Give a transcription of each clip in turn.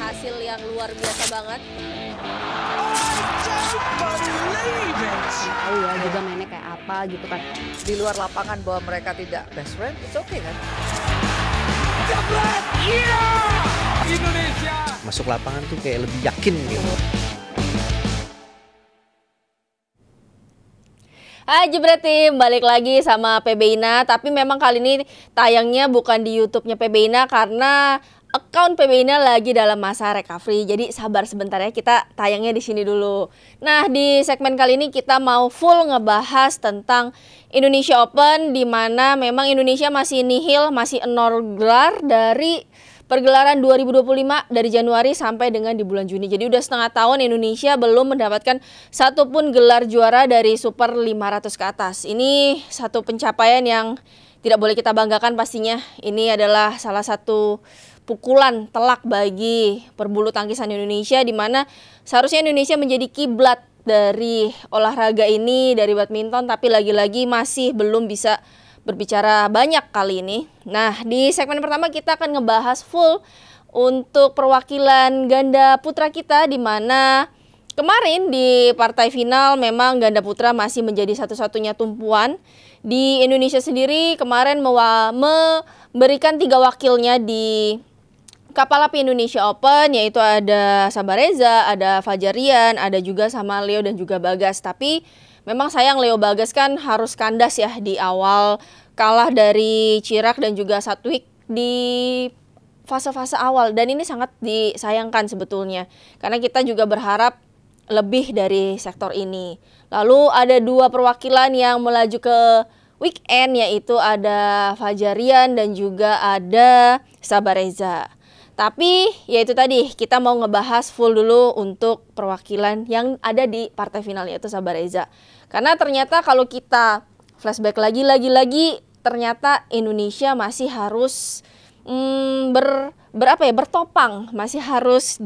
hasil yang luar biasa banget. Tahu ya juga mainnya kayak apa gitu kan. Di luar lapangan bahwa mereka tidak best friend, it's okay kan? Indonesia masuk lapangan tuh kayak lebih yakin gitu. Hai Jebret Tim, balik lagi sama PB Ina. Tapi memang kali ini tayangnya bukan di YouTube-nya PB Ina karena account PB Ina lagi dalam masa recovery. Jadi sabar sebentar ya, kita tayangnya di sini dulu. Nah, di segmen kali ini kita mau full ngebahas tentang Indonesia Open, di mana memang Indonesia masih nihil, masih 0 gelar dari pergelaran 2025 dari Januari sampai dengan di bulan Juni. Jadi udah setengah tahun Indonesia belum mendapatkan satupun gelar juara dari Super 500 ke atas. Ini satu pencapaian yang tidak boleh kita banggakan pastinya. Ini adalah salah satu pukulan telak bagi perbulu tangkisan Indonesia, di mana seharusnya Indonesia menjadi kiblat dari olahraga ini, dari badminton, tapi lagi-lagi masih belum bisa berbicara banyak kali ini. Nah, di segmen pertama kita akan ngebahas full untuk perwakilan ganda putra kita, di mana kemarin di partai final memang ganda putra masih menjadi satu-satunya tumpuan. Di Indonesia sendiri kemarin memberikan 3 wakilnya di Kapal Api Indonesia Open, yaitu ada Sabareza, ada Fajarian, ada juga sama Leo dan juga Bagas. Tapi memang sayang Leo Bagas kan harus kandas ya di awal, kalah dari Chirac dan juga Satwik di fase-fase awal. Dan ini sangat disayangkan sebetulnya, karena kita juga berharap lebih dari sektor ini. Lalu ada 2 perwakilan yang melaju ke weekend, yaitu ada Fajarian dan juga ada Sabareza. Tapi ya itu tadi, kita mau ngebahas full dulu untuk perwakilan yang ada di partai final, yaitu Sabareza. Karena ternyata kalau kita flashback lagi, ternyata Indonesia masih harus bertopang, masih harus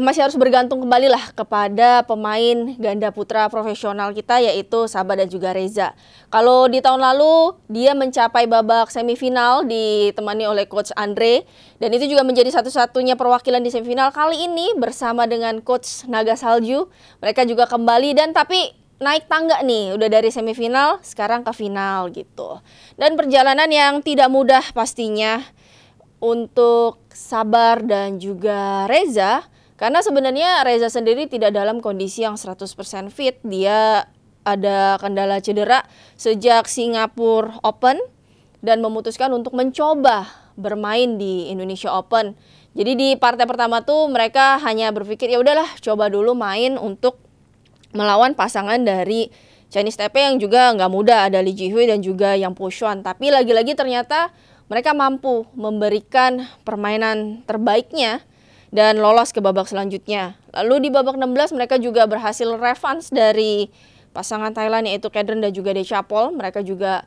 masih harus bergantung kembali lah kepada pemain ganda putra profesional kita, yaitu Sabar dan juga Reza. Kalau di tahun lalu dia mencapai babak semifinal ditemani oleh Coach Andre, dan itu juga menjadi satu-satunya perwakilan di semifinal. Kali ini bersama dengan Coach Naga Salju, mereka juga kembali dan tapi naik tangga nih, udah dari semifinal sekarang ke final gitu. Dan perjalanan yang tidak mudah pastinya untuk Sabar dan juga Reza, karena sebenarnya Reza sendiri tidak dalam kondisi yang 100% fit. Dia ada kendala cedera sejak Singapura Open dan memutuskan untuk mencoba bermain di Indonesia Open. Jadi di partai pertama tuh mereka hanya berpikir ya udahlah, coba dulu main untuk melawan pasangan dari Chinese Taipei yang juga nggak mudah, ada Li Jihui dan juga Yang Poshuan. Tapi lagi-lagi ternyata mereka mampu memberikan permainan terbaiknya dan lolos ke babak selanjutnya. Lalu di babak 16 mereka juga berhasil revanse dari pasangan Thailand, yaitu Kedren dan juga Dechapol. Mereka juga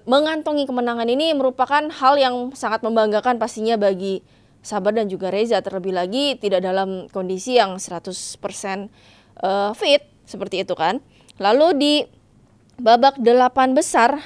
mengantongi kemenangan. Ini merupakan hal yang sangat membanggakan pastinya bagi Sabar dan juga Reza. Terlebih lagi tidak dalam kondisi yang 100% fit seperti itu kan. Lalu di babak 8 besar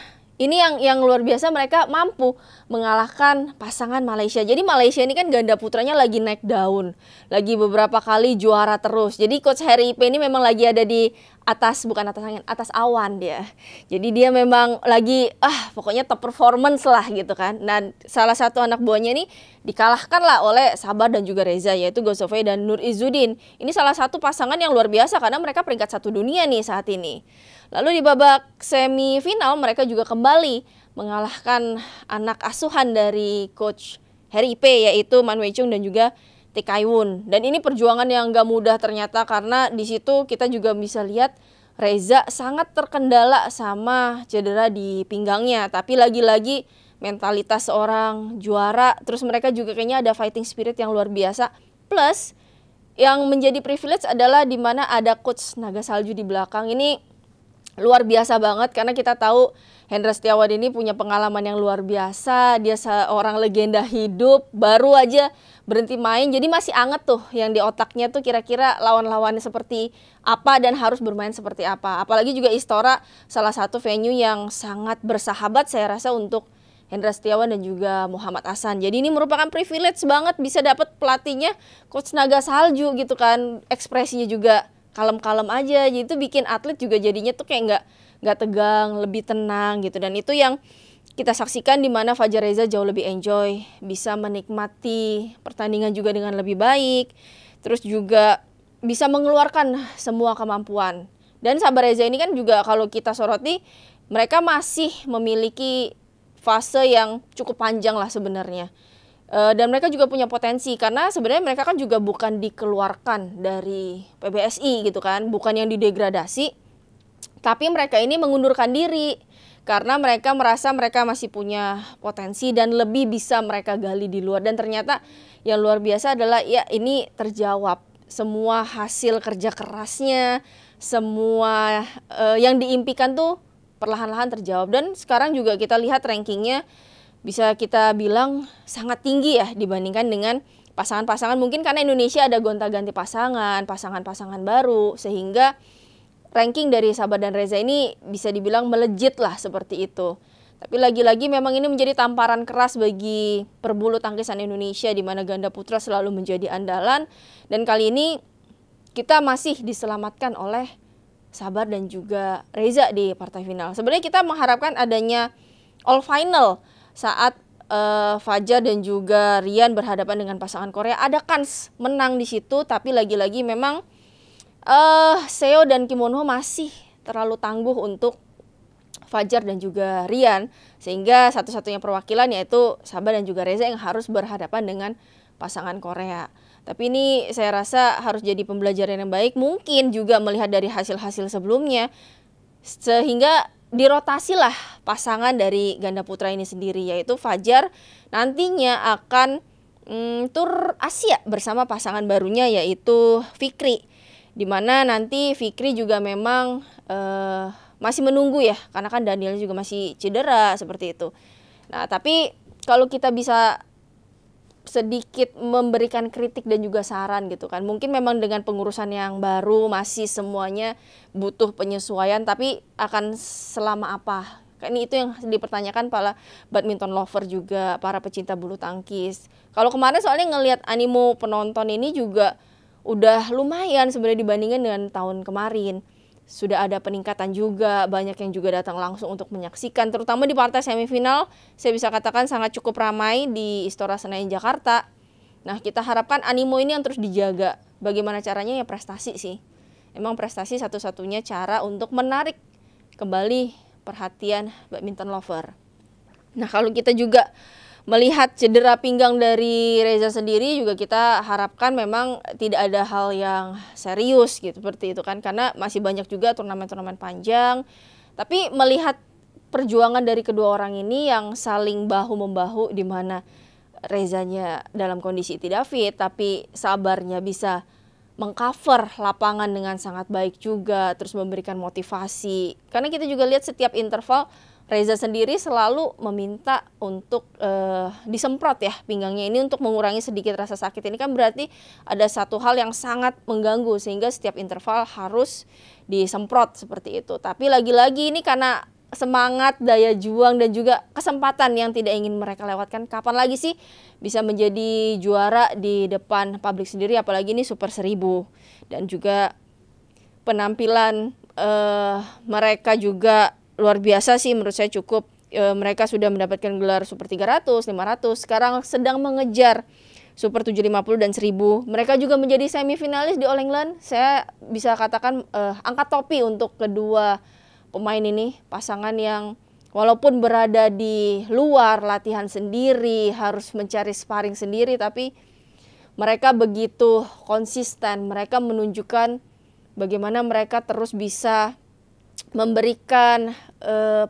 ini yang luar biasa, mereka mampu mengalahkan pasangan Malaysia. Jadi Malaysia ini kan ganda putranya lagi naik daun, lagi beberapa kali juara terus. Jadi Coach Harry Ipe ini memang lagi ada di atas, bukan atas angin, atas awan dia. Jadi dia memang lagi pokoknya top performance lah gitu kan. Nah, salah satu anak buahnya ini dikalahkan lah oleh Sabar dan juga Reza, yaitu Gosofei dan Nur Izzuddin. Ini salah satu pasangan yang luar biasa karena mereka peringkat 1 dunia nih saat ini. Lalu di babak semifinal mereka juga kembali mengalahkan anak asuhan dari Coach Harry Ipe, yaitu Man Wei Chung dan juga Tae Kai Won. Dan ini perjuangan yang gak mudah ternyata, karena di situ kita juga bisa lihat Reza sangat terkendala sama cedera di pinggangnya. Tapi lagi-lagi mentalitas seorang juara, terus mereka juga kayaknya ada fighting spirit yang luar biasa. Plus yang menjadi privilege adalah di mana ada Coach Naga Salju di belakang. Ini luar biasa banget karena kita tahu Hendra Setiawan ini punya pengalaman yang luar biasa. Dia seorang legenda hidup, baru aja berhenti main, jadi masih anget tuh yang di otaknya tuh kira-kira lawan-lawannya seperti apa dan harus bermain seperti apa. Apalagi juga Istora salah satu venue yang sangat bersahabat saya rasa untuk Hendra Setiawan dan juga Muhammad Hasan. Jadi ini merupakan privilege banget bisa dapat pelatihnya Coach Naga Salju gitu kan. Ekspresinya juga kalem-kalem aja. Jadi itu bikin atlet juga jadinya tuh kayak nggak tegang, lebih tenang gitu. Dan itu yang kita saksikan di mana Fajar Reza jauh lebih enjoy, bisa menikmati pertandingan juga dengan lebih baik. Terus juga bisa mengeluarkan semua kemampuan. Dan Sabar Reza ini kan juga kalau kita soroti, mereka masih memiliki fase yang cukup panjang lah sebenarnya. Dan mereka juga punya potensi karena sebenarnya mereka kan juga bukan dikeluarkan dari PBSI gitu kan, bukan yang didegradasi. Tapi mereka ini mengundurkan diri karena mereka merasa mereka masih punya potensi dan lebih bisa mereka gali di luar. Dan ternyata yang luar biasa adalah ya ini terjawab. Semua hasil kerja kerasnya, semua yang diimpikan tuh perlahan-lahan terjawab. Dan sekarang juga kita lihat rankingnya bisa kita bilang sangat tinggi ya dibandingkan dengan pasangan-pasangan. Mungkin karena Indonesia ada gonta-ganti pasangan-pasangan baru, sehingga ranking dari Sabar dan Reza ini bisa dibilang melejit lah seperti itu. Tapi lagi-lagi memang ini menjadi tamparan keras bagi perbulu tangkisan Indonesia di mana ganda putra selalu menjadi andalan. Dan kali ini kita masih diselamatkan oleh Sabar dan juga Reza di partai final. Sebenarnya kita mengharapkan adanya all final saat Fajar dan juga Rian berhadapan dengan pasangan Korea. Ada kans menang di situ, tapi lagi-lagi memang Seo dan Kim Won Ho masih terlalu tangguh untuk Fajar dan juga Rian, sehingga satu-satunya perwakilan yaitu Sabar dan juga Reza yang harus berhadapan dengan pasangan Korea. Tapi ini saya rasa harus jadi pembelajaran yang baik, mungkin juga melihat dari hasil-hasil sebelumnya, sehingga dirotasilah pasangan dari ganda putra ini sendiri, yaitu Fajar nantinya akan tur Asia bersama pasangan barunya yaitu Fikri, di mana nanti Fikri juga memang masih menunggu ya, karena kan Daniel juga masih cedera seperti itu. Nah, tapi kalau kita bisa sedikit memberikan kritik dan juga saran gitu kan, mungkin memang dengan pengurusan yang baru masih semuanya butuh penyesuaian, tapi akan selama apa? Ini itu yang dipertanyakan para badminton lover juga, para pecinta bulu tangkis. Kalau kemarin soalnya ngelihat animo penonton ini juga udah lumayan sebenarnya dibandingkan dengan tahun kemarin. Sudah ada peningkatan juga, banyak yang juga datang langsung untuk menyaksikan, terutama di partai semifinal, saya bisa katakan sangat cukup ramai di Istora Senayan Jakarta. Nah, kita harapkan animo ini yang terus dijaga. Bagaimana caranya? Ya prestasi sih. Emang prestasi satu-satunya cara untuk menarik kembali perhatian badminton lover. Nah, kalau kita juga melihat cedera pinggang dari Reza sendiri juga kita harapkan memang tidak ada hal yang serius gitu seperti itu kan, karena masih banyak juga turnamen-turnamen panjang. Tapi melihat perjuangan dari kedua orang ini yang saling bahu-membahu, di mana Rezanya dalam kondisi tidak fit tapi Sabarnya bisa mengcover lapangan dengan sangat baik juga, terus memberikan motivasi. Karena kita juga lihat setiap interval Reza sendiri selalu meminta untuk disemprot ya pinggangnya ini untuk mengurangi sedikit rasa sakit. Ini kan berarti ada satu hal yang sangat mengganggu sehingga setiap interval harus disemprot seperti itu. Tapi lagi-lagi ini karena semangat, daya juang dan juga kesempatan yang tidak ingin mereka lewatkan. Kapan lagi sih bisa menjadi juara di depan publik sendiri, apalagi ini Super 1000. Dan juga penampilan mereka juga luar biasa sih menurut saya cukup. Mereka sudah mendapatkan gelar Super 300, 500, sekarang sedang mengejar Super 750 dan 1000. Mereka juga menjadi semifinalis di All England. Saya bisa katakan angkat topi untuk kedua pemain ini, pasangan yang walaupun berada di luar latihan sendiri, harus mencari sparring sendiri, tapi mereka begitu konsisten. Mereka menunjukkan bagaimana mereka terus bisa memberikan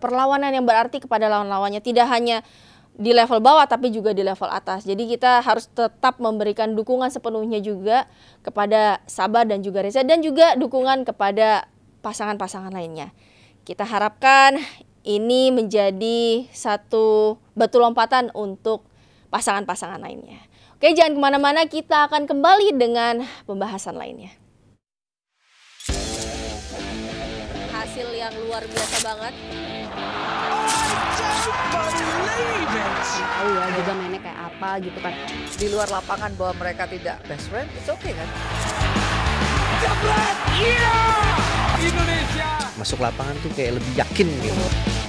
perlawanan yang berarti kepada lawan-lawannya, tidak hanya di level bawah tapi juga di level atas. Jadi kita harus tetap memberikan dukungan sepenuhnya juga kepada Sabar dan juga Reza, dan juga dukungan kepada pasangan-pasangan lainnya. Kita harapkan ini menjadi satu batu lompatan untuk pasangan-pasangan lainnya. Oke, jangan kemana-mana, kita akan kembali dengan pembahasan lainnya. Hasil yang luar biasa banget. apa gitu kan. Di luar lapangan bahwa mereka tidak best friend, it's okay kan? Masuk lapangan tuh kayak lebih yakin gitu.